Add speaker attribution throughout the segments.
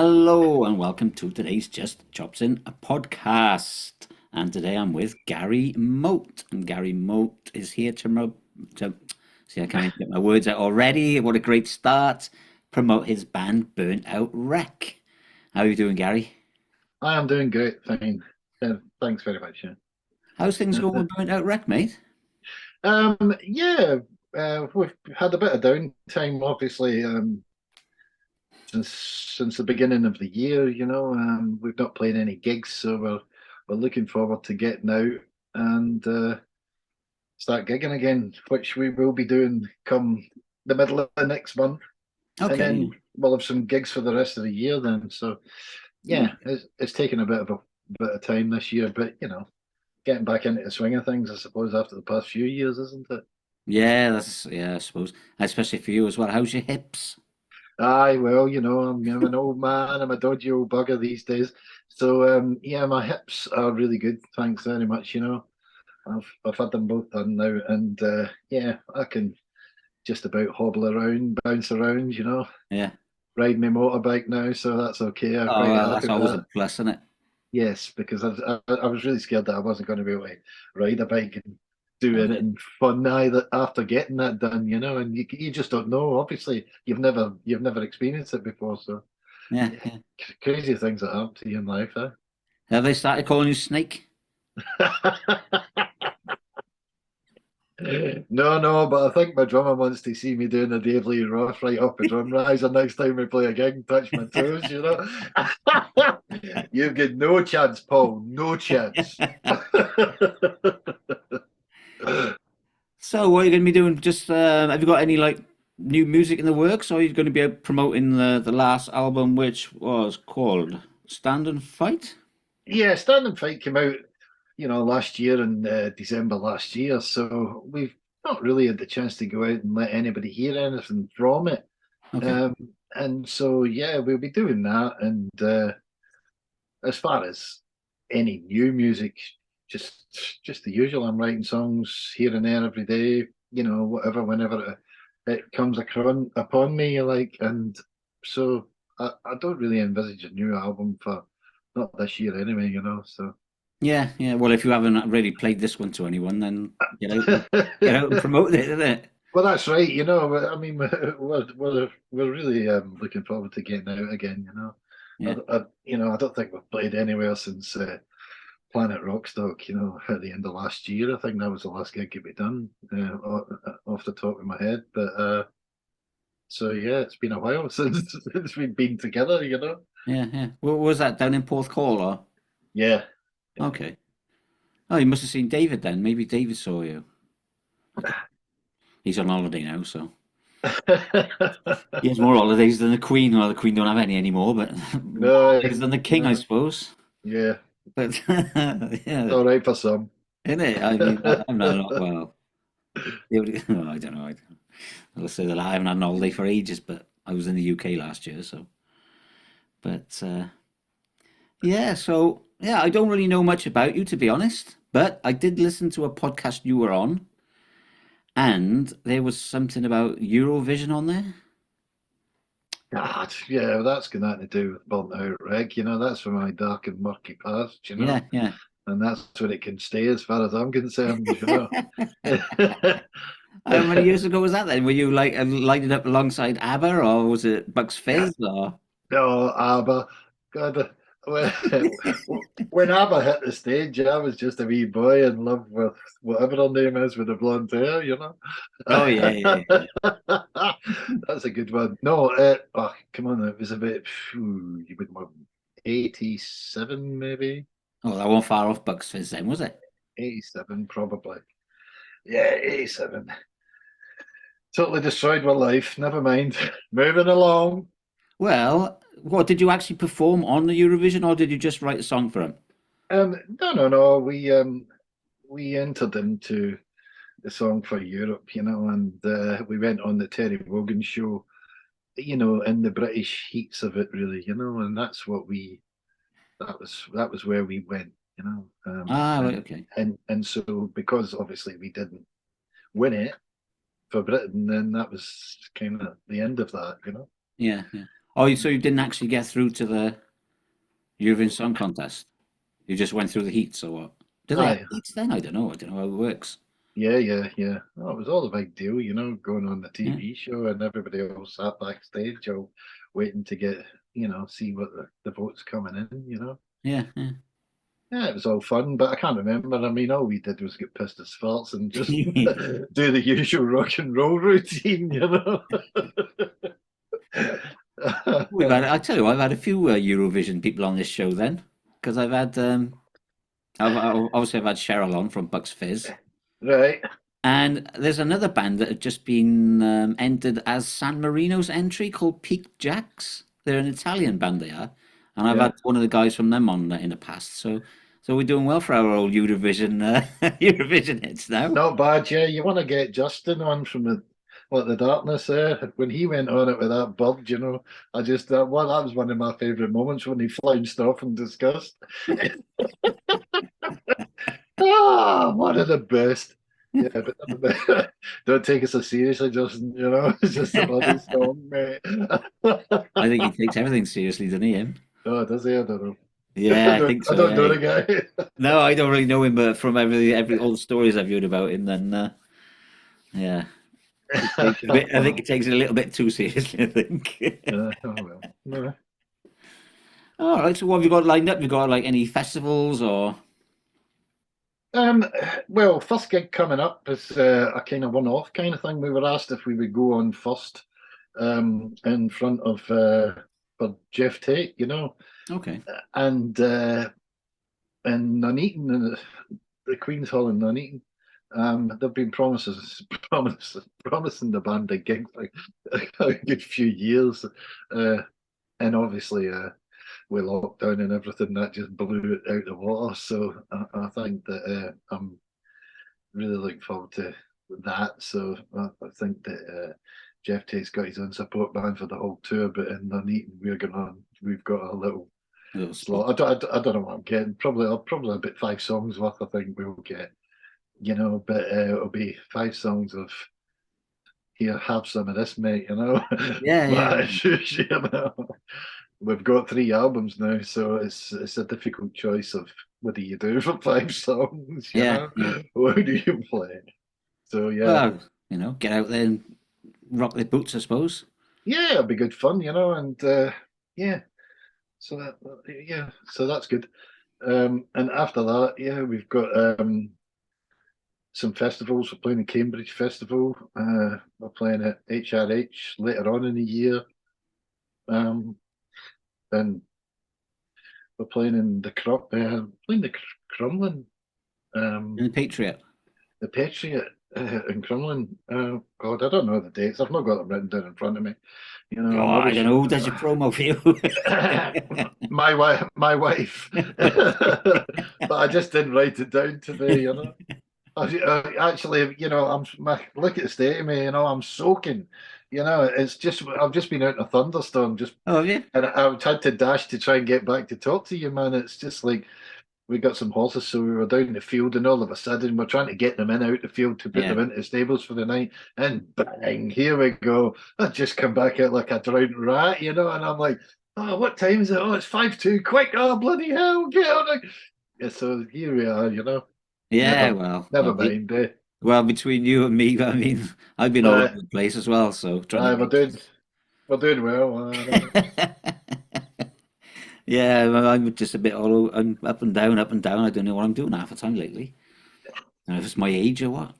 Speaker 1: Hello and welcome to today's Just Chopsing Podcast. And today I'm with Gary Moat. And Gary Moat is here to see, I can't even get my words out already. What a great start. Promote his band Burnt Out Wreck. How are you doing, Gary?
Speaker 2: I am doing great, fine. Thanks very much.
Speaker 1: How's things going
Speaker 2: Yeah,
Speaker 1: with Burnt Out Wreck, mate?
Speaker 2: yeah. We've had a bit of downtime, obviously, since the beginning of the year. We've not played any gigs, so we're looking forward to getting out and start gigging again, which we will be doing come the middle of the next month, and then
Speaker 1: Okay.
Speaker 2: we'll have some gigs for the rest of the year. Then, so
Speaker 1: Yeah.
Speaker 2: yeah, it's taken a bit of time this year, but getting back into the swing of things, I suppose, after the past few years, isn't it?
Speaker 1: Yeah, I suppose. Especially for you as well. How's your hips?
Speaker 2: Aye, well, I'm an old man. I'm a dodgy old bugger these days. So, yeah, my hips are really good. Thanks very much. I've had them both done now, and yeah, I can just about hobble around, bounce around.
Speaker 1: Yeah.
Speaker 2: Ride my motorbike now, so that's okay. I'm
Speaker 1: Oh,
Speaker 2: quite
Speaker 1: well, that's
Speaker 2: happy with
Speaker 1: always a
Speaker 2: that.
Speaker 1: plus, isn't it?
Speaker 2: Yes, because I was really scared that I wasn't going to be able to ride a bike and do
Speaker 1: Oh, yeah.
Speaker 2: anything fun either after getting that done, and you just don't know. Obviously, you've never experienced it before, so
Speaker 1: Yeah,
Speaker 2: yeah,
Speaker 1: yeah.
Speaker 2: crazy things that happen to you in life,
Speaker 1: Have they started calling you Snake?
Speaker 2: eh? No, no, but I think my drummer wants to see me doing a Dave Lee Roth right off the drum riser next time we play a gig and touch my toes. You've got no chance, Paul, no chance.
Speaker 1: So, what are you going to be doing? Just have you got any like new music in the works, or are you going to be promoting the last album, which was called Stand and Fight?
Speaker 2: Yeah, Stand and Fight came out, last year in December last year. So we've not really had the chance to go out and let anybody hear anything from it.
Speaker 1: Okay.
Speaker 2: Um, and so, yeah, we'll be doing that. And as far as any new music, just just the usual. I'm writing songs here and there every day, whatever, whenever it comes upon me, like, and so I don't really envisage a new album for not this year anyway. So.
Speaker 1: Yeah, yeah. Well, if you haven't really played this one to anyone, then get out and promote it, isn't it?
Speaker 2: Well, that's right. I mean, we're really looking forward to getting out again.
Speaker 1: Yeah.
Speaker 2: I don't think we've played anywhere since Planet Rockstock. At the end of last year, I think that was the last gig to be done off the top of my head. But so yeah, it's been a while since we've been together.
Speaker 1: Yeah, yeah. Was that down in Porthcawl, or?
Speaker 2: Yeah.
Speaker 1: Okay. Oh, you must have seen David then. Maybe David saw you. Okay. He's on holiday now, so he has more holidays than the Queen. Well, the Queen don't have any anymore, but more
Speaker 2: No,
Speaker 1: holidays than the King, I
Speaker 2: no,
Speaker 1: suppose.
Speaker 2: yeah,
Speaker 1: But
Speaker 2: it's
Speaker 1: yeah,
Speaker 2: all right for some.
Speaker 1: isn't it? I mean, I'm not well. I don't know. I'll say that I haven't had an holiday for ages, but I was in the UK last year, so. But yeah, so yeah, I don't really know much about you to be honest, but I did listen to a podcast you were on, and there was something about Eurovision on there.
Speaker 2: God, yeah, that's got nothing to do with burnt out reg. That's from my dark and murky past.
Speaker 1: Yeah, yeah.
Speaker 2: And that's where it can stay as far as I'm concerned.
Speaker 1: How many years ago was that then? Were you like lighted up alongside ABBA, or was it Bucks Fizz, or?
Speaker 2: No, ABBA. God, when, when ABBA hit the stage, I was just a wee boy in love with whatever her name is with the blonde hair.
Speaker 1: Oh yeah, yeah, yeah.
Speaker 2: That's a good one. No, oh, come on, it was a bit, you would 87 maybe.
Speaker 1: Oh, that wasn't far off Bucks Fizz then, was it?
Speaker 2: 87 probably. Yeah, 87. Totally destroyed my life. Never mind. Moving along.
Speaker 1: Well, what did you actually perform on the Eurovision, or did you just write a song for him?
Speaker 2: No, no, no. We entered into the song for Europe, and we went on the Terry Wogan show, in the British heats of it, really, and that's what we that was where we went,
Speaker 1: Ah, right,
Speaker 2: and
Speaker 1: okay.
Speaker 2: and so because obviously we didn't win it for Britain, then that was kind of the end of that.
Speaker 1: Yeah, yeah. Oh, so you didn't actually get through to the Eurovision Song Contest? You just went through the heats, or what? Do they have
Speaker 2: Aye,
Speaker 1: heats then? I don't know. I don't know how it works.
Speaker 2: yeah. Oh, it was all a big deal, going on the
Speaker 1: Yeah,
Speaker 2: TV show, and everybody else sat backstage, all waiting to get, see what the votes coming in.
Speaker 1: yeah.
Speaker 2: Yeah, it was all fun, but I can't remember. I mean, all we did was get pissed as farts and just
Speaker 1: Yeah.
Speaker 2: do the usual rock and roll routine.
Speaker 1: I tell you, I've had a few Eurovision people on this show then, because obviously I've had Cheryl on from Bucks Fizz,
Speaker 2: Right.
Speaker 1: and there's another band that had just been entered as San Marino's entry called Peak Jacks. They're an Italian band, they are, and I've
Speaker 2: Yeah.
Speaker 1: had one of the guys from them on in the past. So we're doing well for our old Eurovision Eurovision hits now.
Speaker 2: Not bad, yeah. You want to get Justin on from the darkness there. When he went on it with that bird, I just that was one of my favourite moments when he flounced off in disgust. One of the best. Yeah, but don't take us so seriously, Justin. It's just a bloody song, mate.
Speaker 1: I think he takes everything seriously, doesn't he? Him?
Speaker 2: Oh, does he? I don't know.
Speaker 1: Yeah, I think
Speaker 2: I
Speaker 1: so.
Speaker 2: don't know
Speaker 1: Yeah.
Speaker 2: the guy.
Speaker 1: No, I don't really know him, but from every all the stories I've heard about him, then yeah, I think
Speaker 2: Wow.
Speaker 1: it takes it a little bit too seriously. I think.
Speaker 2: Oh well. No.
Speaker 1: All right. So what have you got lined up? You got like any festivals or?
Speaker 2: Um, well, first gig coming up is a kind of one-off kind of thing. We were asked if we would go on first in front of for Jeff Tate,
Speaker 1: Okay.
Speaker 2: and in Nuneaton, in the Queen's Hall in Nuneaton. There've been promising the band a gig for a good few years, and obviously with lockdown and everything, that just blew it out the water. So I think that I'm really looking forward to that. So I think that Jeff Tate's got his own support band for the whole tour, but in Nuneaton we've got a little
Speaker 1: A little spot.
Speaker 2: slot. I don't know what I'm getting. Probably about 5 songs worth. I think we'll get. But it'll be 5 songs of here, have some of this, mate.
Speaker 1: Yeah, yeah,
Speaker 2: But we've got 3 albums now, so it's a difficult choice of what do you do for 5 songs.
Speaker 1: yeah, yeah.
Speaker 2: What do you play? So yeah,
Speaker 1: Well, get out there and rock the boots, I suppose.
Speaker 2: yeah, it'll be good fun, and yeah, so so that's good. And after that, yeah, we've got some festivals. We're playing the Cambridge Festival. We're playing at HRH later on in the year. Um, and we're playing in the Crumlin,
Speaker 1: And
Speaker 2: um,
Speaker 1: the Patriot.
Speaker 2: the Patriot in Crumlin. God, I don't know the dates. I've not got them written down in front of me.
Speaker 1: Oh,
Speaker 2: I'm
Speaker 1: I
Speaker 2: rubbish.
Speaker 1: don't know. Who does your promo for you?
Speaker 2: My wife, but I just didn't write it down today. Actually, look at the state of me. I'm soaking. It's just I've just been out in a thunderstorm,
Speaker 1: Oh, have you?
Speaker 2: and I've had to dash to try and get back to talk to you, man. It's just like we got some horses, so we were down in the field, and all of a sudden we're trying to get them out the field to put
Speaker 1: Yeah.
Speaker 2: them into the stables for the night, and bang, here we go. I just come back out like a drowned rat, and I'm like, oh, what time is it? Oh, it's 5-2. Quick! Oh, bloody hell, get on! Yeah, so here we are.
Speaker 1: Yeah,
Speaker 2: Never,
Speaker 1: well,
Speaker 2: never mind.
Speaker 1: well, between you and me, I mean, I've been all over
Speaker 2: Uh,
Speaker 1: the place as well, so trying to
Speaker 2: we're
Speaker 1: make.
Speaker 2: doing well.
Speaker 1: Yeah, well, I'm just a bit I'm up and down, up and down. I don't know what I'm doing half the time lately. I don't know if it's my age or what.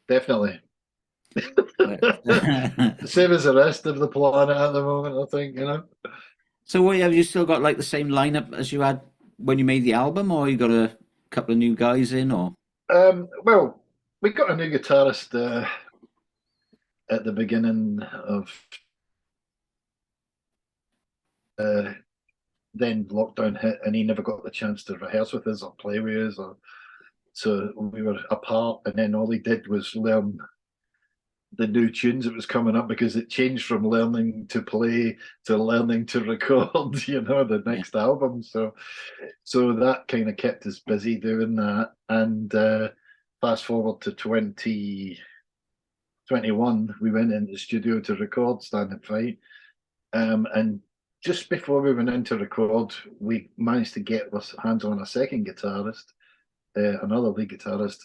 Speaker 2: Definitely.
Speaker 1: But
Speaker 2: Same as the rest of the planet at the moment, I think.
Speaker 1: so, what have you still got like the same lineup as you had when you made the album, or you got a couple of new guys in, or?
Speaker 2: Well, we got a new guitarist at the beginning of then lockdown hit, and he never got the chance to rehearse with us or play with us, so we were apart. And then all he did was learn the new tunes that was coming up because it changed from learning to play to learning to record. The
Speaker 1: Yeah,
Speaker 2: next album. So that kind of kept us busy doing that. And fast forward to 2021, we went into the studio to record Stand and Fight. And just before we went in to record, we managed to get our hands on a second guitarist, another lead guitarist.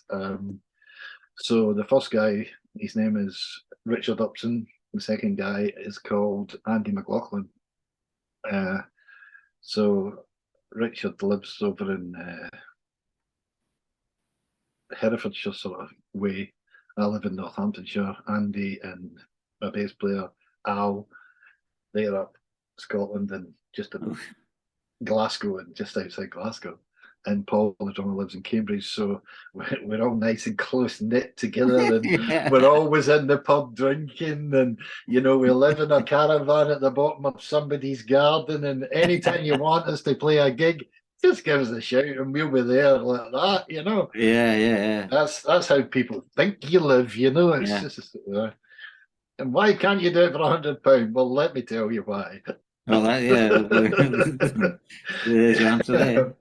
Speaker 2: So the first guy, his name is Richard Upson. The second guy is called Andy McLaughlin. So Richard lives over in Herefordshire sort of way. I live in Northamptonshire. Andy and my bass player Al, they're up Scotland and just in
Speaker 1: Oh,
Speaker 2: Glasgow and just outside Glasgow. And Paul, the drummer, lives in Cambridge, so we're all nice and close knit together, and we're
Speaker 1: yeah.
Speaker 2: always in the pub drinking, and we live in a caravan at the bottom of somebody's garden. And anytime you want us to play a gig, just give us a shout, and we'll be there like that.
Speaker 1: Yeah, yeah,
Speaker 2: That's how people think you live. It's
Speaker 1: yeah.
Speaker 2: just. And why can't you do it for £100? Well, let me tell you why.
Speaker 1: Well, there's your answer there.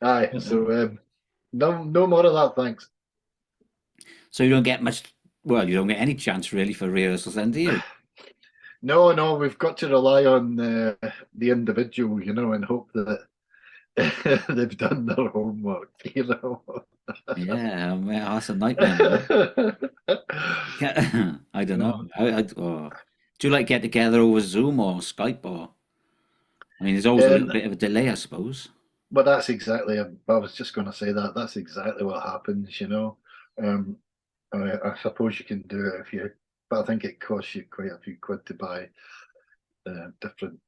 Speaker 2: Aye, so no more of that, thanks.
Speaker 1: So you don't get much. Well, you don't get any chance really for rehearsals, then, do you?
Speaker 2: No, we've got to rely on the individual, and hope that they've done their homework.
Speaker 1: Yeah, that's a nightmare, man. I don't know.
Speaker 2: No.
Speaker 1: Do you like get together over Zoom or Skype or? I mean, there's always a little
Speaker 2: Um,
Speaker 1: bit of a delay, I suppose.
Speaker 2: but that's exactly. I was just going to say that. That's exactly what happens. Um, I suppose you can do it but I think it costs you quite a few quid to buy different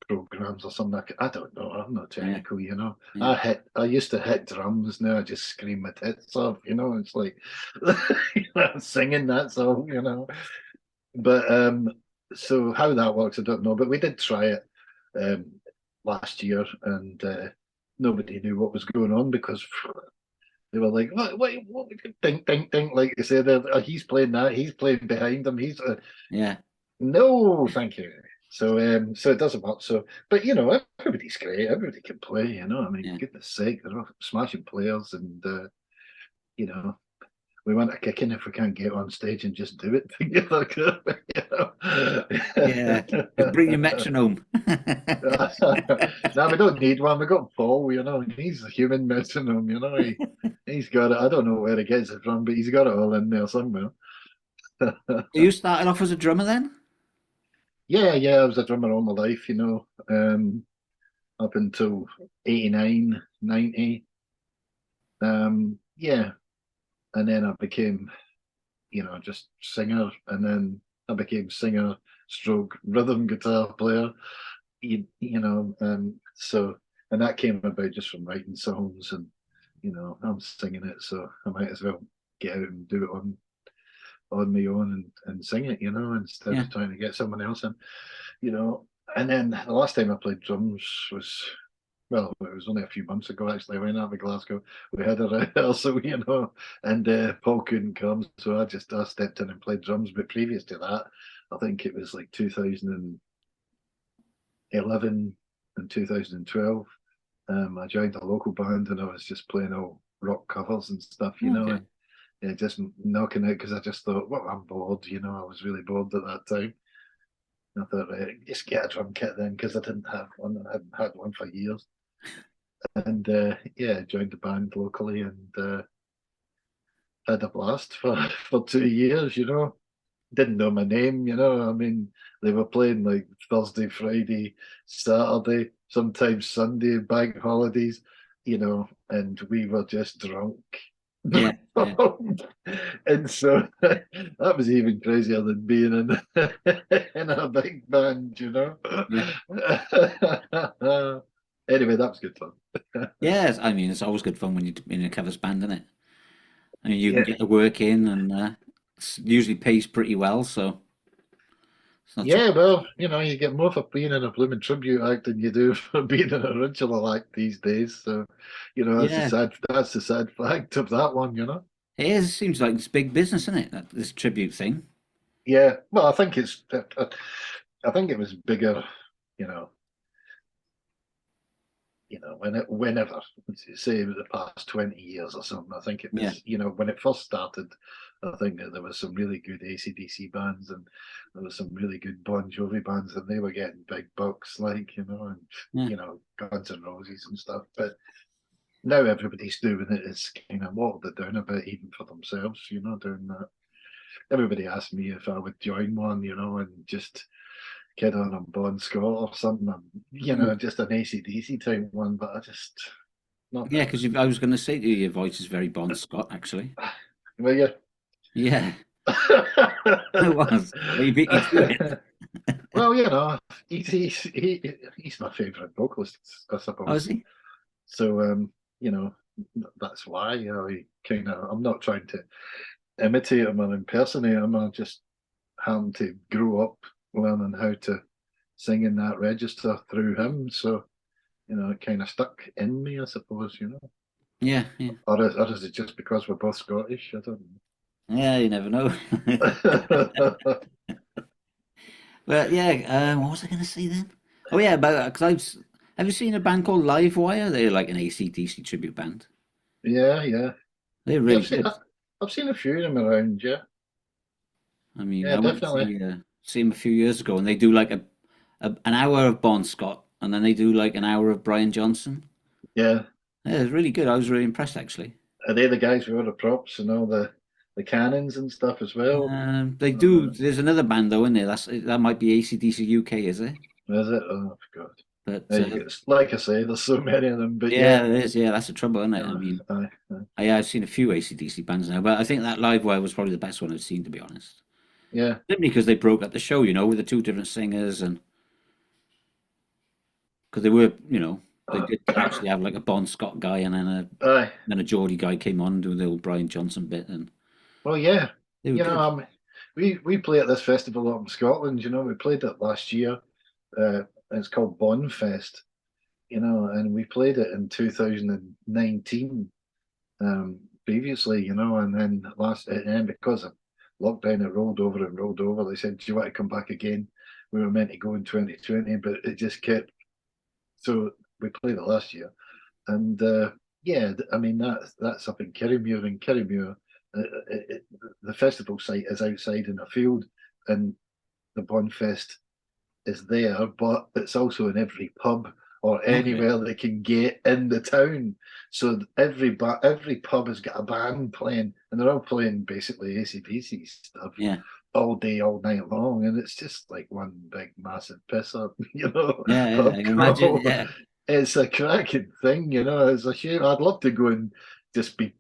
Speaker 2: programs or something. I don't know. I'm not
Speaker 1: Yeah,
Speaker 2: technical.
Speaker 1: yeah,
Speaker 2: I used to hit drums. Now I just scream my tits off. It's like I'm singing that song. But so how that works, I don't know. But we did try it um, last year, and nobody knew what was going on because they were like, what, ding, ding, ding, like you said, he's playing that, he's playing behind him,
Speaker 1: yeah,
Speaker 2: no, thank you. So it doesn't work. So, but everybody's great. Everybody can play. I mean,
Speaker 1: yeah,
Speaker 2: goodness sake, they're all smashing players, and you know, we want a kicking if we can't get on stage and just do it together.
Speaker 1: yeah. Bring your metronome.
Speaker 2: No, we don't need one. We got Paul. He's a human metronome. He's got it. I don't know where he gets it from, but he's got it all in there somewhere.
Speaker 1: You started off as a drummer then?
Speaker 2: Yeah. I was a drummer all my life. Up until 89, 90. Yeah. And then I became, just singer. And then I became singer stroke rhythm guitar player. And that came about just from writing songs and, I'm singing it. So I might as well get out and do it on my own and sing it, instead
Speaker 1: Yeah,
Speaker 2: of trying to get someone else in, you know. And then the last time I played drums was well, it was only a few months ago actually. I went out to Glasgow. We had a rehearsal, and Paul couldn't come, so I stepped in and played drums. But previous to that, I think it was like 2011 and 2012. I joined a local band and I was just playing all rock covers and stuff,
Speaker 1: okay.
Speaker 2: and yeah, just knocking out because I just thought, well, I'm bored, I was really bored at that time. I thought, right, just get a drum kit then because I didn't have one. I hadn't had one for years. And yeah, joined the band locally and had a blast for 2 years. Didn't know my name. I mean, they were playing like Thursday, Friday, Saturday, sometimes Sunday, bank holidays, and we were just drunk.
Speaker 1: Yeah, yeah,
Speaker 2: And so that was even crazier than being in in a big band.
Speaker 1: yeah.
Speaker 2: Anyway, that was good fun.
Speaker 1: Yes, I mean, it's always good fun when you're in a covers band, isn't it? I mean, you can
Speaker 2: Yeah,
Speaker 1: get the work in and usually pays pretty well, so it's not too.
Speaker 2: yeah. Well, you get more for being in a blooming tribute act than you do for being an original act these days. So,
Speaker 1: Yeah,
Speaker 2: that's the sad fact of that one.
Speaker 1: it is. It seems like it's big business, isn't it? This tribute thing.
Speaker 2: Yeah. Well, I think I think it was bigger, you know, whenever, say the past 20 years or something. I think it
Speaker 1: Yeah,
Speaker 2: was, when it first started, I think that there was some really good AC/DC bands and there was some really good Bon Jovi bands and they were getting big bucks, and,
Speaker 1: yeah,
Speaker 2: Guns N' Roses and stuff. But now everybody's doing it. It's kind of watered it down a bit, even for themselves, doing that. Everybody asked me if I would join one, and just kid on a Bon Scott or something,
Speaker 1: mm.
Speaker 2: just an AC/DC type one, but I just not
Speaker 1: Yeah.
Speaker 2: that.
Speaker 1: Because I was going to say to you, your voice is very Bon Scott, actually.
Speaker 2: Well, yeah.
Speaker 1: Yeah, it was. Well, you beat me to it.
Speaker 2: Well, he's my favourite vocalist, I
Speaker 1: Oh, is
Speaker 2: suppose.
Speaker 1: he?
Speaker 2: So, you know, that's why, he kind of. I'm not trying to imitate him or impersonate him. I just happened to grow up learning how to sing in that register through him. So, it kind of stuck in me, I suppose.
Speaker 1: Yeah, yeah,
Speaker 2: Or is it just because we're both Scottish? I don't
Speaker 1: yeah. You never know.
Speaker 2: know.
Speaker 1: But yeah, what was I going to say then? Oh yeah, about because have you seen a band called Livewire? They're like an AC/DC tribute band.
Speaker 2: Yeah, yeah.
Speaker 1: They're
Speaker 2: Yeah,
Speaker 1: really good.
Speaker 2: I've seen a few of them around, yeah.
Speaker 1: I mean,
Speaker 2: Yeah,
Speaker 1: I went to
Speaker 2: definitely.
Speaker 1: see them a few years ago, and they do like an hour of Bon Scott, and then they do like an hour of Brian Johnson.
Speaker 2: Yeah.
Speaker 1: Yeah, it's really good. I was really impressed actually.
Speaker 2: Are they the guys with all the props and all the cannons and stuff as well?
Speaker 1: They do.
Speaker 2: Uh,
Speaker 1: There's another band though in there. That might be AC/DC UK, is it?
Speaker 2: is it? Oh, God.
Speaker 1: But
Speaker 2: There you go. Like I say, there's so many of them, but yeah.
Speaker 1: yeah, it is. Yeah, that's the trouble, isn't it? I
Speaker 2: Uh,
Speaker 1: mean,
Speaker 2: aye, aye.
Speaker 1: I've seen a few AC/DC bands now, but I think that Livewire was probably the best one I've seen, to be honest.
Speaker 2: Yeah.
Speaker 1: Simply because they broke up the show, with the two different singers, and because they were, they did actually have like a Bon Scott guy, and
Speaker 2: Aye.
Speaker 1: then a Geordie guy came on doing the old Brian Johnson bit, and
Speaker 2: Well, yeah.
Speaker 1: they were good.
Speaker 2: We play at this festival up in Scotland, we played it last year. It's called Bonfest, and we played it in 2019, previously, and then because of lockdown, it rolled over and rolled over. They said, "Do you want to come back again?" We were meant to go in 2020, but it just kept. So we played it last year, and yeah, I mean that's up in Kirriemuir. In Kirriemuir, the festival site is outside in a field, and the Bonfest is there, but it's also in every pub or
Speaker 1: Okay.
Speaker 2: anywhere they can get in the town. So every pub has got a band playing, and they're all playing basically AC/DC stuff
Speaker 1: Yeah.
Speaker 2: all day, all night long, and it's just like one big massive piss up,
Speaker 1: Yeah. Yeah. I
Speaker 2: pub
Speaker 1: can imagine.
Speaker 2: crawl.
Speaker 1: Yeah.
Speaker 2: It's a cracking thing. It's a shame. I'd love to go and just be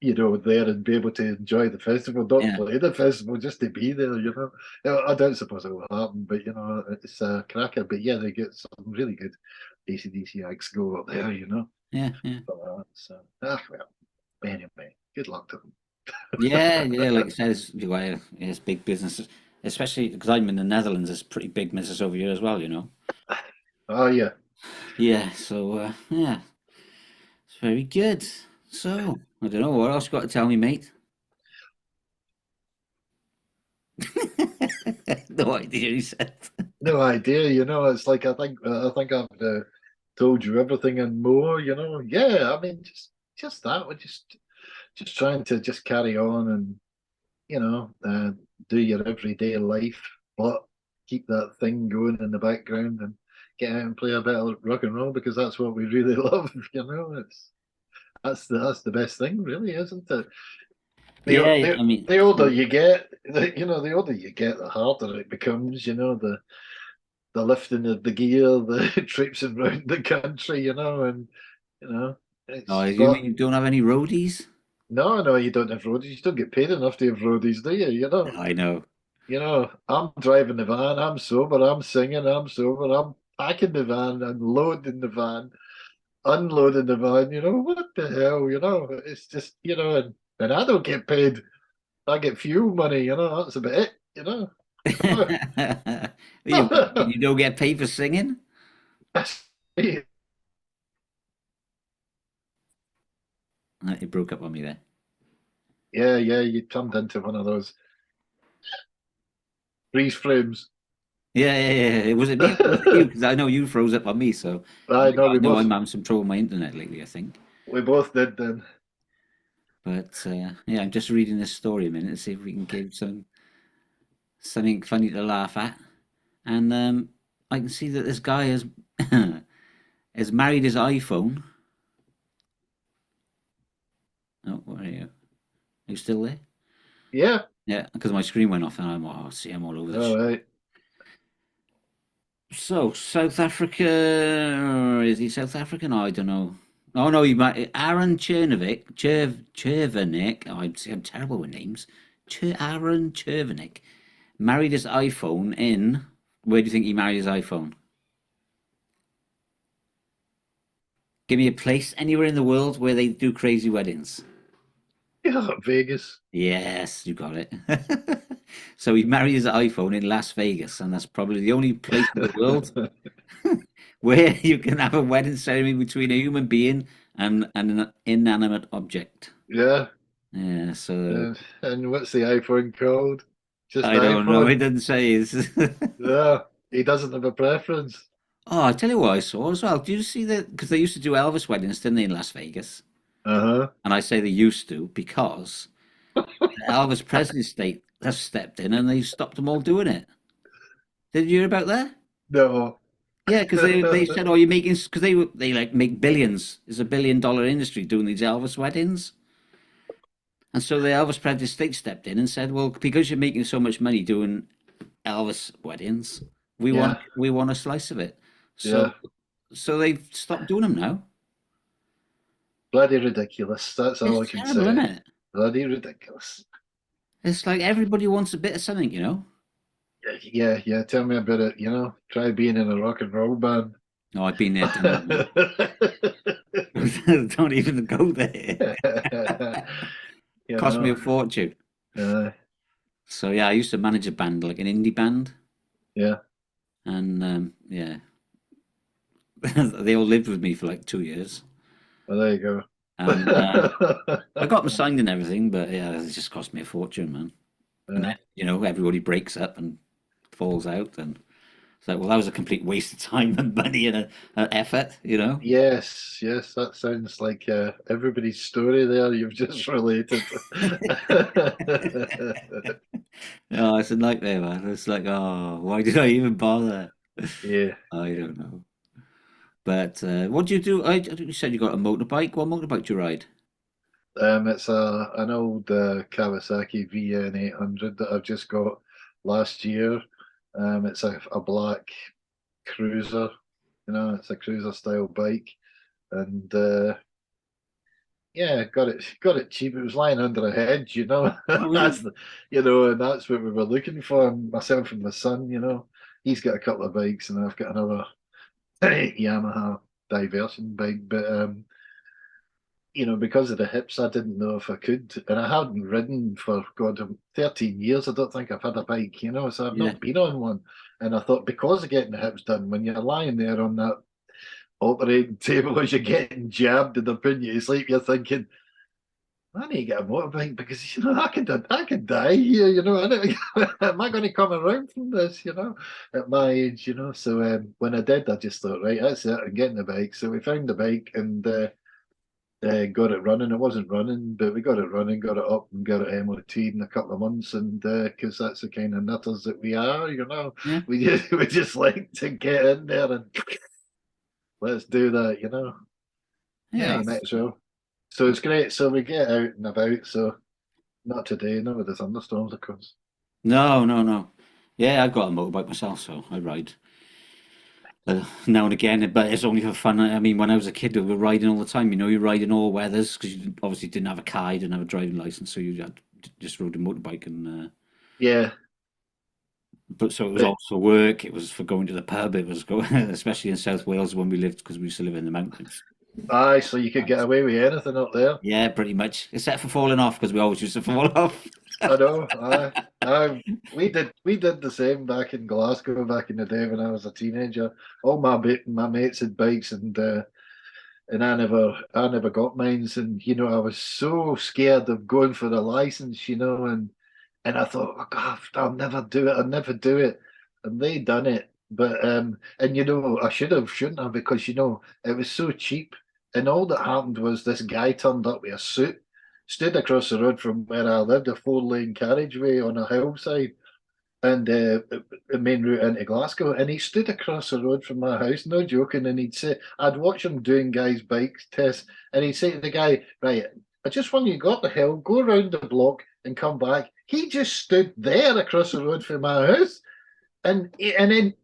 Speaker 2: there and be able to enjoy the festival, not
Speaker 1: Yeah.
Speaker 2: play the festival, just to be there. I don't suppose it will happen, but it's a cracker. But yeah, they get some really good AC/DC acts go up there.
Speaker 1: Yeah. Yeah.
Speaker 2: So, well, anyway, good luck to them.
Speaker 1: Yeah. Yeah. Like I said, it's big business, especially because I'm in the Netherlands. It's pretty big business over here as well.
Speaker 2: Oh, yeah.
Speaker 1: Yeah. So yeah, it's very good. So I don't know what else you got to tell me, mate. No idea, he said.
Speaker 2: No idea. It's like I think I've told you everything and more. Yeah, I mean, just that. We're just trying to just carry on and do your everyday life, but keep that thing going in the background and get out and play a bit of rock and roll because that's what we really love. That's the best thing, really, isn't it?
Speaker 1: Yeah,
Speaker 2: The
Speaker 1: I mean,
Speaker 2: the older you get, the older you get, the harder it becomes. The lifting of the gear, the traipsing around the country, and you know
Speaker 1: oh,
Speaker 2: it's
Speaker 1: you mean
Speaker 2: but
Speaker 1: you don't have any roadies?
Speaker 2: no, you don't have roadies. You don't get paid enough to have roadies, do you?
Speaker 1: I know.
Speaker 2: I'm driving the van, I'm sober, I'm singing, I'm sober, I'm packing the van, unloading the van, unloading the van. What the hell? It's just, and I don't get paid. I get fuel money, that's about it.
Speaker 1: You don't get paid for singing?
Speaker 2: Yeah,
Speaker 1: It broke up on me there.
Speaker 2: yeah, you turned into one of those freeze frames.
Speaker 1: Yeah, yeah, yeah. Was it me? Was it you? Because I know you froze up on me, so
Speaker 2: I know
Speaker 1: I know I'm having some trouble with my internet lately, I think.
Speaker 2: we both did then.
Speaker 1: But yeah, I'm just reading this story a minute to see if we can give something funny to laugh at. And I can see that this guy has has married his iPhone. Oh, where are you? Are you still there?
Speaker 2: Yeah.
Speaker 1: Yeah, because my screen went off and I'm all over the
Speaker 2: All right.
Speaker 1: So, South Africa, is he South African? I don't know. Oh no, he might. Aaron Chervenik. Oh, I'm terrible with names. Aaron Chervenik married his iPhone in. Where do you think he married his iPhone? Give me a place anywhere in the world where they do crazy weddings.
Speaker 2: Yeah, Vegas.
Speaker 1: Yes, you got it. So he married his iPhone in Las Vegas, and that's probably the only place in the world where you can have a wedding ceremony between a human being and an inanimate object.
Speaker 2: Yeah.
Speaker 1: Yeah, so
Speaker 2: And what's the iPhone called? Just
Speaker 1: I don't know. It
Speaker 2: iPhone.
Speaker 1: doesn't say. It's
Speaker 2: Yeah. He doesn't have a preference.
Speaker 1: Oh, I tell you what I saw as well. Do you see that? Because they used to do Elvis weddings, didn't they, in Las Vegas?
Speaker 2: Uh-huh.
Speaker 1: And I say they used to because the Elvis Presley estate has stepped in and they stopped them all doing it. Did you hear about that?
Speaker 2: No.
Speaker 1: Yeah, because they said, "Oh, you're making," because they like make billions. It's $1 billion industry doing these Elvis weddings. And so the Elvis Presley estate stepped in and said, "Well, because you're making so much money doing Elvis weddings,
Speaker 2: Yeah.
Speaker 1: we want a slice of it." So
Speaker 2: Yeah.
Speaker 1: they've stopped doing them now.
Speaker 2: Bloody ridiculous. That's all I
Speaker 1: It's
Speaker 2: can
Speaker 1: terrible, isn't
Speaker 2: say.
Speaker 1: it?
Speaker 2: Bloody ridiculous.
Speaker 1: It's like everybody wants a bit of something, you know.
Speaker 2: Yeah, yeah. Tell me about it. Try being in a rock and roll band.
Speaker 1: No, I've been there, done that, man. Don't even go there.
Speaker 2: you
Speaker 1: Cost me
Speaker 2: know.
Speaker 1: a fortune.
Speaker 2: Uh,
Speaker 1: So yeah, I used to manage a band, like an indie band,
Speaker 2: yeah.
Speaker 1: and yeah, they all lived with me for like 2 years,
Speaker 2: Well, there you
Speaker 1: and
Speaker 2: go.
Speaker 1: I got them signed and everything, but yeah, it just cost me a fortune, man. And then,
Speaker 2: Uh,
Speaker 1: everybody breaks up and falls out, and it's like, well, that was a complete waste of time and money and an effort, you know.
Speaker 2: yes, yes. That sounds like everybody's story there. You've just related.
Speaker 1: Oh, it's a nightmare, man. It's like, oh, why did I even bother?
Speaker 2: Yeah.
Speaker 1: I don't know. But what do you do? You said you got a motorbike. What motorbike do you ride?
Speaker 2: It's an old Kawasaki VN 800 that I've just got last year. It's a black cruiser, it's a cruiser style bike, and yeah, got it cheap. It was lying under a hedge,
Speaker 1: Oh,
Speaker 2: that's
Speaker 1: really?
Speaker 2: and that's what we were looking for. Myself and my son, he's got a couple of bikes, and I've got another Yamaha diversion bike, but because of the hips, I didn't know if I could. And I hadn't ridden for, God, 13 years. I don't think I've had a bike, so I've
Speaker 1: Yeah,
Speaker 2: not been on one. And I thought, because of getting the hips done, when you're lying there on that operating table as you're getting jabbed and they're putting you to sleep, you're thinking, I need to get a motorbike because, I could die here, am I going to come around from this, at my age, So when I did, I just thought, right, that's it, I'm getting the bike. So we found the bike and got it running. It wasn't running, but we got it running, got it up, and got it MOT'd in a couple of months. And because that's the kind of nutters that we are,
Speaker 1: yeah,
Speaker 2: we just like to get in there and let's do that, Yeah,
Speaker 1: yeah.
Speaker 2: you might as well. So it's great. So we get out and about. So not today, not with the thunderstorms, of course.
Speaker 1: No, no, no. Yeah, I've got a motorbike myself, so I ride now and again. But it's only for fun. I mean, when I was a kid, we were riding all the time. You ride in all weathers because you obviously didn't have a car, you didn't have a driving license, so you just rode a motorbike and.
Speaker 2: Yeah,
Speaker 1: But so it was
Speaker 2: but
Speaker 1: also work. It was for going to the pub. It was going, especially in South Wales when we lived, because we used to live in the mountains.
Speaker 2: aye, so you could get away with anything up there.
Speaker 1: Yeah, pretty much, except for falling off because we always used to fall off.
Speaker 2: I know. We did the same back in Glasgow back in the day when I was a teenager. All my mates had bikes, and I never got mines, and I was so scared of going for the license, and I thought, oh God, I'll never do it. I'll never do it. and they done it. But and I shouldn't have, because it was so cheap. And all that happened was this guy turned up with a suit, stood across the road from where I lived, a 4-lane carriageway on a hillside, and the main route into Glasgow. And he stood across the road from my house, no joking. And he'd say, I'd watch him doing guys' bike tests, and he'd say to the guy, right, I just want you to go up the hill, go around the block, and come back. He just stood there across the road from my house, and then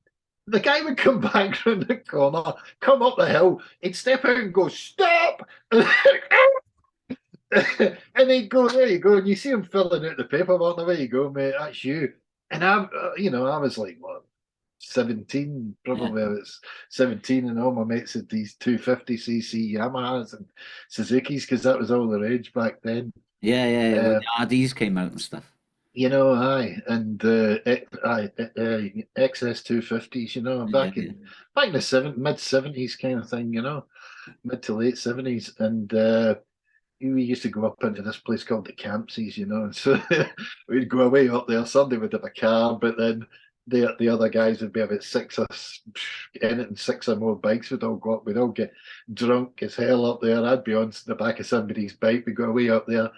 Speaker 2: the guy would come back round the corner, come up the hill, he'd step out and go, stop! And he'd go, there you go. And you see him filling out the paperwork. There you go, mate. That's you. And I was like, what, 17?
Speaker 1: Yeah,
Speaker 2: Probably I was 17, and all my mates had these 250cc Yamahas and Suzuki's, because that was all the rage back then.
Speaker 1: yeah. When
Speaker 2: Uh,
Speaker 1: the RDs came out and stuff.
Speaker 2: aye, and XS 250s,
Speaker 1: Yeah,
Speaker 2: back in the mid 70s kind of thing, mid to late 70s. And we used to go up into this place called the Campsies, and so we'd go away up there. Sunday we'd have a car, but then the other guys would be about anything, six or more bikes would all go up. We'd all get drunk as hell up there. I'd be on the back of somebody's bike. We'd go away up there.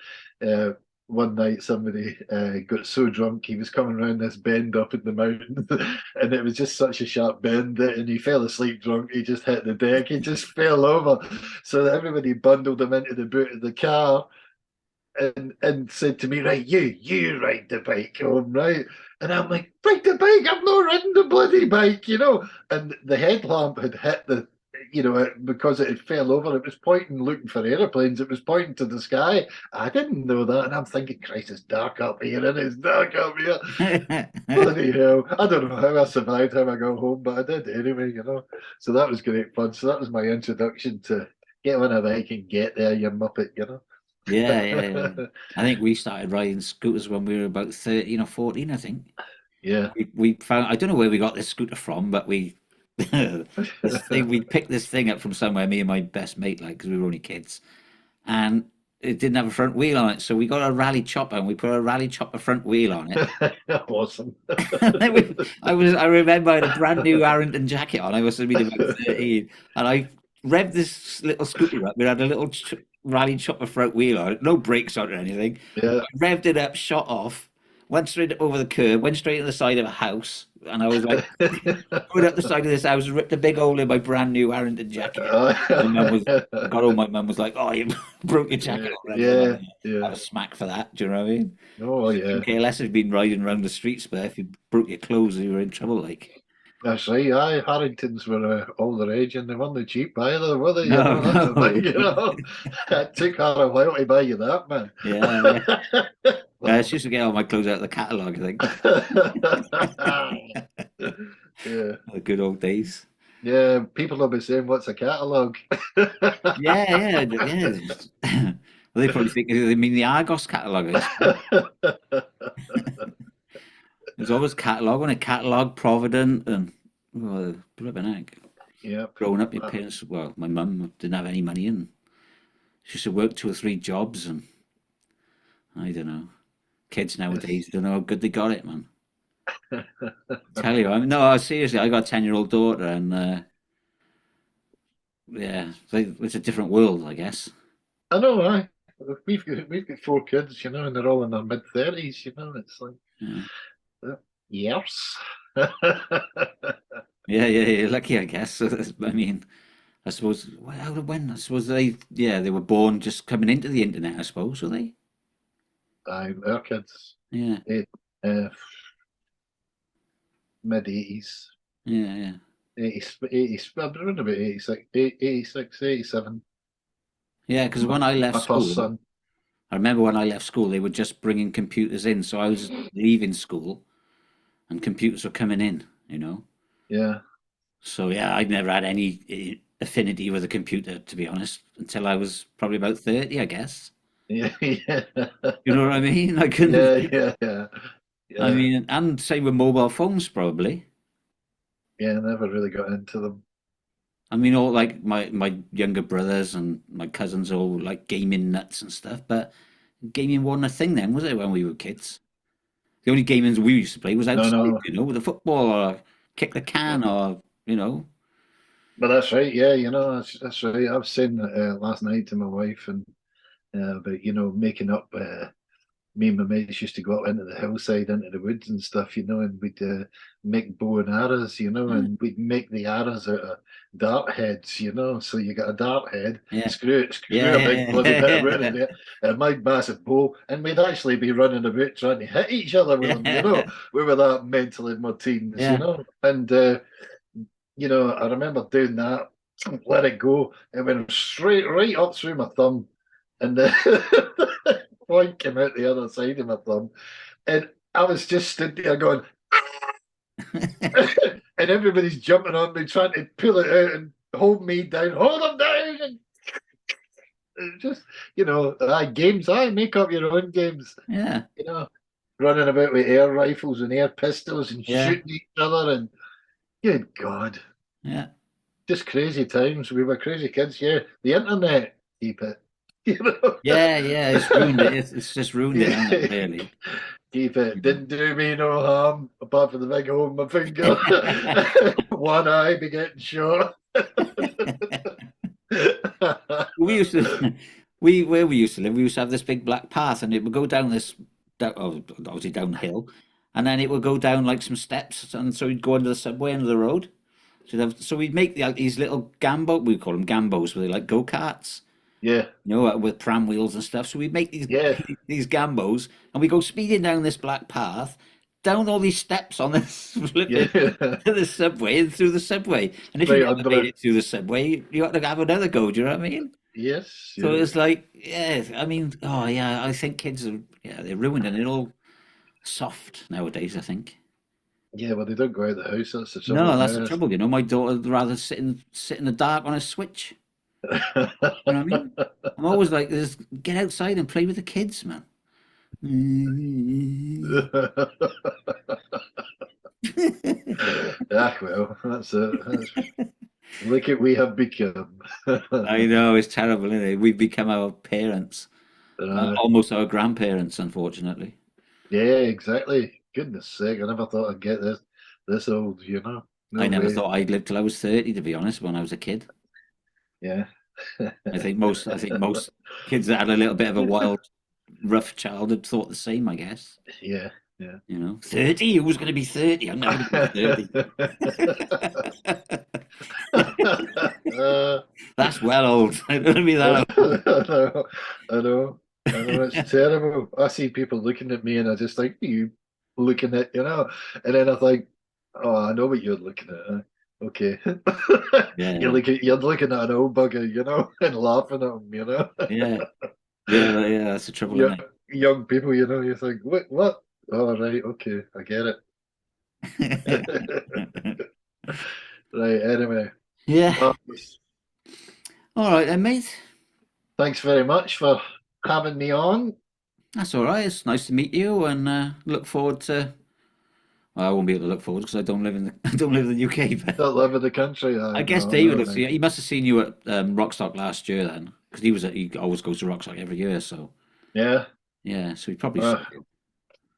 Speaker 2: Uh, One night, somebody got so drunk he was coming around this bend up in the mountains, and it was just such a sharp bend, and he fell asleep drunk. He just hit the deck. He just fell over. So everybody bundled him into the boot of the car, and said to me, right, you ride the bike home, right? And I'm like, ride the bike? I've not ridden the bloody bike. And the headlamp had hit because it had fell over, it was pointing, looking for aeroplanes. It was pointing to the sky. I didn't know that. And I'm thinking, Christ, it's dark up here, and it's dark up here.
Speaker 1: yeah.
Speaker 2: Bloody hell. I don't know how I survived, how I got home, but I did anyway. So that was great fun. So that was my introduction to get on a bike and get there, you muppet.
Speaker 1: Yeah. I think we started riding scooters when we were about 13 or 14, I think.
Speaker 2: Yeah.
Speaker 1: We found, I don't know where we got this scooter from, but we picked this thing up from somewhere, me and my best mate, like, because we were only kids. And it didn't have a front wheel on it. So we got a rally chopper and we put a rally chopper front wheel on it.
Speaker 2: Awesome.
Speaker 1: And then I remember I had a brand new Arrington jacket on. I must have been about 13. And I revved this little scooter up. We had a little rally chopper front wheel on it, no brakes on it or anything.
Speaker 2: Yeah.
Speaker 1: I revved it up, shot off, went straight over the curb, went straight to the side of a house. And I was like, going up the side of this house, ripped a big hole in my brand new Arrington jacket. My mum was, I got home, my mum was like, oh, you broke your jacket already.
Speaker 2: Yeah,
Speaker 1: I have a smack for that. Do you know what I mean?
Speaker 2: Oh, yeah.
Speaker 1: KLS has been riding around the streets, but if you broke your clothes, you were in trouble. Like,
Speaker 2: That's right. Aye, Harringtons were all the rage, and they weren't cheap either, were they?
Speaker 1: no,
Speaker 2: That's the
Speaker 1: no.
Speaker 2: thing. It took her a while to buy you that, man.
Speaker 1: Yeah. I used to get all my clothes out of the catalogue, I think.
Speaker 2: Yeah.
Speaker 1: The good old days.
Speaker 2: Yeah, people will be saying, "What's a catalogue?"
Speaker 1: Yeah. Well, they probably think they mean the Argos catalogue. There's always catalogue on a catalogue, Provident, and blimmin' heck.
Speaker 2: Yep.
Speaker 1: Growing up, your parents, well, my mum didn't have any money, and she used to work 2 or 3 jobs, and I don't know. Kids nowadays don't know how good they got it, man. Tell you, no, seriously, I got a 10-year-old daughter, and yeah, it's a different world, I guess.
Speaker 2: I know. We've got 4 kids, and they're all in their mid-30s. It's like,
Speaker 1: Yeah.
Speaker 2: yes.
Speaker 1: Yeah, lucky, I guess. I mean, I suppose, when? I suppose they were born just coming into the internet, I suppose, were they?
Speaker 2: Our kids,
Speaker 1: Yeah,
Speaker 2: uh, mid-80s,
Speaker 1: yeah.
Speaker 2: 80s, around about 86, 87.
Speaker 1: Yeah, because when I left
Speaker 2: My first
Speaker 1: school,
Speaker 2: son.
Speaker 1: I remember when I left school, they were just bringing computers in. So I was leaving school and computers were coming in.
Speaker 2: Yeah.
Speaker 1: So yeah, I'd never had any affinity with a computer, to be honest, until I was probably about 30, I guess.
Speaker 2: Yeah. Yeah.
Speaker 1: You know what I mean? I couldn't,
Speaker 2: Yeah. Yeah. Yeah.
Speaker 1: I
Speaker 2: Yeah.
Speaker 1: mean, and same with mobile phones, probably.
Speaker 2: Yeah. Never really got into them.
Speaker 1: I mean, all like my younger brothers and my cousins all like gaming nuts and stuff, but gaming wasn't a thing then, was it, when we were kids? The only games we used to play was
Speaker 2: No,
Speaker 1: outside,
Speaker 2: no.
Speaker 1: with the football or kick the can or,
Speaker 2: But that's right. Yeah, that's right. I was saying last night to my wife and about making up. Me and my mates used to go out into the hillside, into the woods and stuff, and we'd make bow and arrows,
Speaker 1: Yeah,
Speaker 2: and we'd make the arrows out of dart heads, So you got a dart head,
Speaker 1: yeah,
Speaker 2: screw
Speaker 1: yeah,
Speaker 2: a big bloody bit of wood in
Speaker 1: yeah,
Speaker 2: there, a big massive bow, and we'd actually be running about trying to hit each other with them,
Speaker 1: yeah,
Speaker 2: We were that mentally my teens,
Speaker 1: yeah,
Speaker 2: And I remember doing that, let it go, it went straight right up through my thumb, and the point came out the other side of my thumb, and I was just stood there going, and everybody's jumping on me, trying to pull it out and hold me down, hold them down, and just games. I make up your own games,
Speaker 1: yeah,
Speaker 2: you know, running about with air rifles and air pistols and
Speaker 1: yeah,
Speaker 2: shooting each other, and good God,
Speaker 1: yeah.
Speaker 2: just crazy times. We were crazy kids. Yeah, the internet, keep it, you know.
Speaker 1: Yeah, yeah, it's ruined it. It's just ruined it, hasn't it, really?
Speaker 2: Keep it.
Speaker 1: You know.
Speaker 2: Didn't do me no harm, apart from the big hole in my finger. One eye be getting shot.
Speaker 1: We used to, we where we used to live, we used to have this big black path, and it would go down obviously downhill, and then it would go down like some steps, and so we'd go under the subway, under the road. So we'd make these little we call them gambos, where they like go karts,
Speaker 2: Yeah,
Speaker 1: with pram wheels and stuff. So we'd make these
Speaker 2: yeah,
Speaker 1: these gambos, and we go speeding down this black path, down all these steps on this flipping
Speaker 2: yeah.
Speaker 1: to the subway and through the subway. And if you
Speaker 2: Straight
Speaker 1: never
Speaker 2: under
Speaker 1: made
Speaker 2: it.
Speaker 1: it through the subway, you had to have another go. Do you know what I mean?
Speaker 2: Yes,
Speaker 1: So
Speaker 2: yeah.
Speaker 1: it's like, yeah, I mean, oh yeah, I think kids are, yeah, they're ruined and they're all soft nowadays, I think.
Speaker 2: Yeah, well, they don't go out the house. That's the trouble
Speaker 1: No, that's the
Speaker 2: now.
Speaker 1: trouble. My daughter would rather sit in the dark on a switch. You know what I mean? I'm always like, just get outside and play with the kids, man.
Speaker 2: Ah, well, that's it. Look at we have become.
Speaker 1: I know, it's terrible, isn't it? We've become our parents,
Speaker 2: uh,
Speaker 1: almost our grandparents, unfortunately.
Speaker 2: yeah, exactly. Goodness sake, I never thought I'd get this old,
Speaker 1: I
Speaker 2: No
Speaker 1: never
Speaker 2: way.
Speaker 1: thought I'd live till I was 30, to be honest, when I was a kid.
Speaker 2: Yeah.
Speaker 1: I think most kids that had a little bit of a wild, rough childhood thought the same, I guess.
Speaker 2: Yeah, yeah.
Speaker 1: 30? Who's going to be 30? I'm never going to be 30. That's well old. I don't want to be that old.
Speaker 2: I know, I know, it's terrible. I see people looking at me and I just think, you looking at, and then I think, oh, I know what you're looking at. Okay.
Speaker 1: Yeah,
Speaker 2: You're looking at an old bugger, and laughing at him,
Speaker 1: yeah, yeah, yeah. That's the trouble,
Speaker 2: Young,
Speaker 1: isn't
Speaker 2: young people, you think, what? Oh, right, okay, I get
Speaker 1: it?
Speaker 2: it. Right, anyway.
Speaker 1: Yeah.
Speaker 2: Well,
Speaker 1: All right then, mate.
Speaker 2: thanks very much for having me on.
Speaker 1: That's all right. It's nice to meet you, and look forward to. Well, I won't be able to look forward because I don't live in the I don't live in the UK. But
Speaker 2: Don't live in the country.
Speaker 1: I
Speaker 2: I
Speaker 1: guess
Speaker 2: know,
Speaker 1: David
Speaker 2: never
Speaker 1: will see.
Speaker 2: mind.
Speaker 1: He must have seen you at Rockstock last year then, because he always goes to Rockstock every year. So
Speaker 2: Yeah.
Speaker 1: yeah, so he probably saw
Speaker 2: Uh,
Speaker 1: you.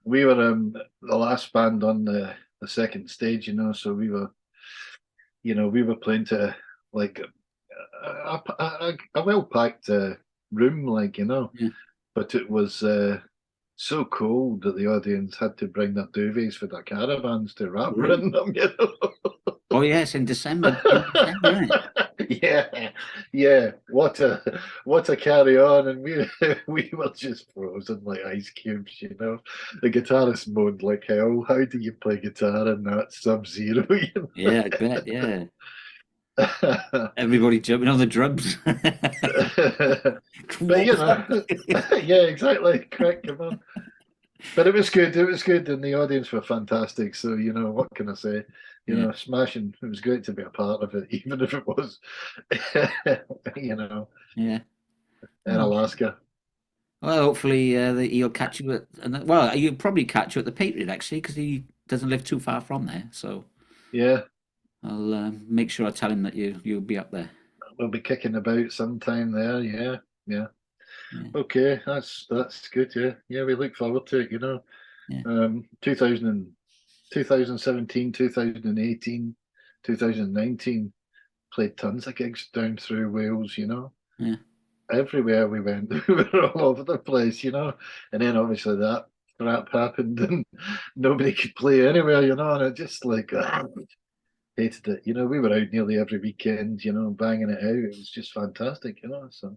Speaker 2: we were the last band on the second stage, so we were playing to like a well packed room, like,
Speaker 1: Yeah.
Speaker 2: but it was so cold that the audience had to bring their duvets for their caravans to
Speaker 1: Oh,
Speaker 2: wrap
Speaker 1: really?
Speaker 2: around them.
Speaker 1: Oh, yes, in December. In December, isn't it?
Speaker 2: Yeah, yeah. What a carry on, and we we were just frozen like ice cubes. The guitarist moaned like hell. How do you play guitar in that sub-zero?
Speaker 1: Yeah, I bet. Yeah,
Speaker 2: know?
Speaker 1: everybody jumping on the drums.
Speaker 2: But
Speaker 1: What was that?
Speaker 2: yeah, exactly. Correct. Come on. But it was good. It was good, and the audience were fantastic. So what can I say?
Speaker 1: Yeah,
Speaker 2: Smashing. It was great to be a part of it, even if it was, you know,
Speaker 1: yeah.
Speaker 2: in
Speaker 1: Oh,
Speaker 2: Alaska.
Speaker 1: well, hopefully he'll catch you well, you'll probably catch you at the Patriot actually, because he doesn't live too far from there. So
Speaker 2: Yeah,
Speaker 1: I'll make sure I tell him that you'll be up there.
Speaker 2: we'll be kicking about sometime there. Yeah, yeah.
Speaker 1: Yeah,
Speaker 2: Okay, that's good. Yeah, yeah. We look forward to it.
Speaker 1: Yeah.
Speaker 2: 2017, 2018, 2019, played tons of gigs down through Wales,
Speaker 1: Yeah.
Speaker 2: Everywhere we went, we were all over the place, and then obviously that crap happened and nobody could play anywhere, and it just hated it. We were out nearly every weekend, banging it out. It was just fantastic, so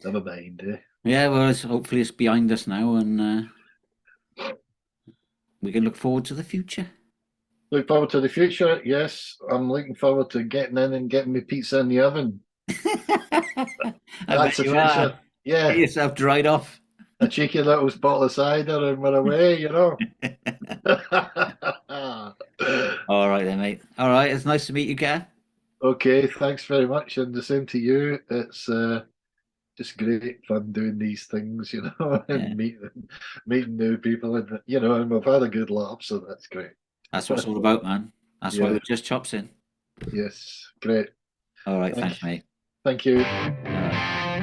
Speaker 2: never mind, eh?
Speaker 1: Yeah, well, hopefully it's behind us now, and we can look forward to the future.
Speaker 2: Look forward to the future. Yes, I'm looking forward to getting in and getting my pizza in the oven.
Speaker 1: I
Speaker 2: That's
Speaker 1: bet
Speaker 2: the
Speaker 1: you
Speaker 2: future.
Speaker 1: are.
Speaker 2: Yeah.
Speaker 1: Get yourself dried off.
Speaker 2: A cheeky little bottle of cider and we're away,
Speaker 1: All right then, mate. All right, it's nice to meet you, Gav.
Speaker 2: Okay, thanks very much, and the same to you. It's just great fun doing these things,
Speaker 1: Yeah.
Speaker 2: and meeting new people, and and we've had a good laugh, so that's great.
Speaker 1: That's what it's all about, man. That's why
Speaker 2: Yeah.
Speaker 1: we're just chopsing.
Speaker 2: Yes, great.
Speaker 1: All right, thanks, mate.
Speaker 2: Thank you.
Speaker 1: All right.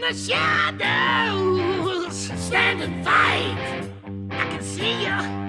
Speaker 3: the shadows. Stand and fight. I can see you.